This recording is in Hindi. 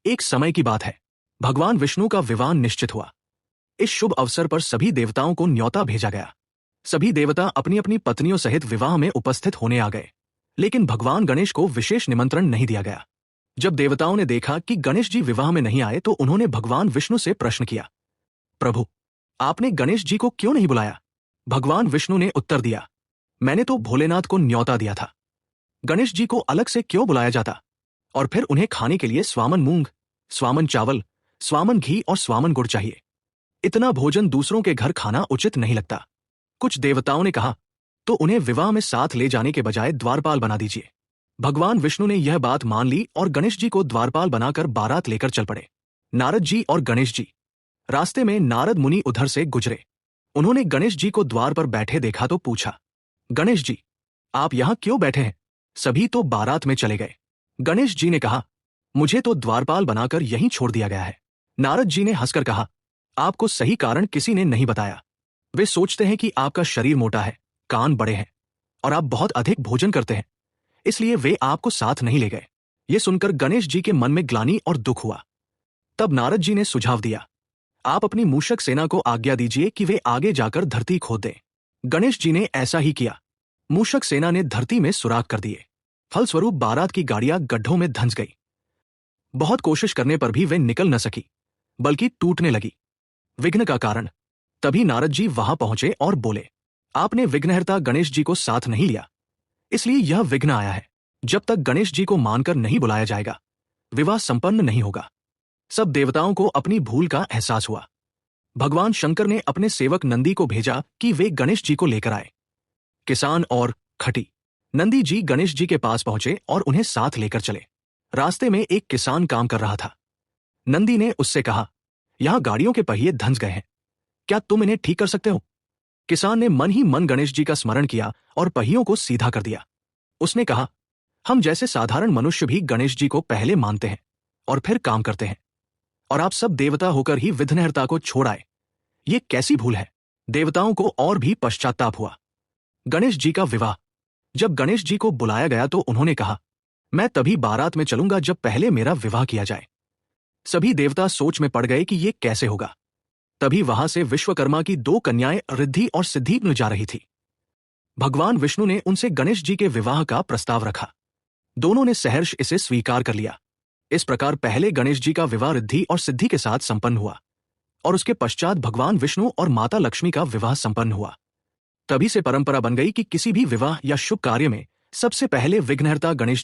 एक समय की बात है, भगवान विष्णु का विवाह निश्चित हुआ। इस शुभ अवसर पर सभी देवताओं को न्योता भेजा गया। सभी देवता अपनी अपनी पत्नियों सहित विवाह में उपस्थित होने आ गए, लेकिन भगवान गणेश को विशेष निमंत्रण नहीं दिया गया। जब देवताओं ने देखा कि गणेश जी विवाह में नहीं आए तो उन्होंने भगवान विष्णु से प्रश्न किया, प्रभु, आपने गणेश जी को क्यों नहीं बुलाया? भगवान विष्णु ने उत्तर दिया, मैंने तो भोलेनाथ को न्योता दिया था। गणेश जी को अलग से क्यों बुलाया जाता? और फिर उन्हें खाने के लिए स्वामन मूंग, स्वामन चावल, स्वामन घी और स्वामन गुड़ चाहिए। इतना भोजन दूसरों के घर खाना उचित नहीं लगता। कुछ देवताओं ने कहा, तो उन्हें विवाह में साथ ले जाने के बजाय द्वारपाल बना दीजिए। भगवान विष्णु ने यह बात मान ली और गणेश जी को द्वारपाल बनाकर बारात लेकर चल पड़े। नारद जी और गणेश जी। रास्ते में नारद मुनि उधर से गुजरे। उन्होंने गणेश जी को द्वार पर बैठे देखा तो पूछा, गणेश जी, आप यहां क्यों बैठे हैं? सभी तो बारात में चले गए। गणेश जी ने कहा, मुझे तो द्वारपाल बनाकर यहीं छोड़ दिया गया है। नारद जी ने हंसकर कहा, आपको सही कारण किसी ने नहीं बताया। वे सोचते हैं कि आपका शरीर मोटा है, कान बड़े हैं और आप बहुत अधिक भोजन करते हैं, इसलिए वे आपको साथ नहीं ले गए। ये सुनकर गणेश जी के मन में ग्लानि और दुख हुआ। तब नारद जी ने सुझाव दिया, आप अपनी मूषक सेना को आज्ञा दीजिए कि वे आगे जाकर धरती खोद दें। गणेश जी ने ऐसा ही किया। मूषक सेना ने धरती में सुराख कर दिए। फलस्वरूप बारात की गाड़ियां गड्ढों में धंस गई। बहुत कोशिश करने पर भी वे निकल न सकी, बल्कि टूटने लगी। विघ्न का कारण। तभी नारद जी वहां पहुंचे और बोले, आपने विघ्नहर्ता गणेश जी को साथ नहीं लिया, इसलिए यह विघ्न आया है। जब तक गणेश जी को मानकर नहीं बुलाया जाएगा, विवाह संपन्न नहीं होगा। सब देवताओं को अपनी भूल का एहसास हुआ। भगवान शंकर ने अपने सेवक नंदी को भेजा कि वे गणेश जी को लेकर आए। किसान और खटी। नंदी जी गणेश जी के पास पहुंचे और उन्हें साथ लेकर चले। रास्ते में एक किसान काम कर रहा था। नंदी ने उससे कहा, यहां गाड़ियों के पहिए धंस गए हैं, क्या तुम इन्हें ठीक कर सकते हो? किसान ने मन ही मन गणेश जी का स्मरण किया और पहियों को सीधा कर दिया। उसने कहा, हम जैसे साधारण मनुष्य भी गणेश जी को पहले मानते हैं और फिर काम करते हैं, और आप सब देवता होकर ही विघ्नहर्ता को छोड़ आए। ये कैसी भूल है? देवताओं को और भी पश्चाताप हुआ। गणेश जी का विवाह। जब गणेश जी को बुलाया गया तो उन्होंने कहा, मैं तभी बारात में चलूंगा जब पहले मेरा विवाह किया जाए। सभी देवता सोच में पड़ गए कि ये कैसे होगा। तभी वहां से विश्वकर्मा की 2 कन्याएं रिद्धि और सिद्धि में जा रही थी। भगवान विष्णु ने उनसे गणेश जी के विवाह का प्रस्ताव रखा। दोनों ने सहर्ष इसे स्वीकार कर लिया। इस प्रकार पहले गणेश जी का विवाह रिद्धि और सिद्धि के साथ संपन्न हुआ और उसके पश्चात भगवान विष्णु और माता लक्ष्मी का विवाह संपन्न हुआ। तभी से परंपरा बन गई कि किसी भी विवाह या शुभ कार्य में सबसे पहले विघ्नहर्ता गणेश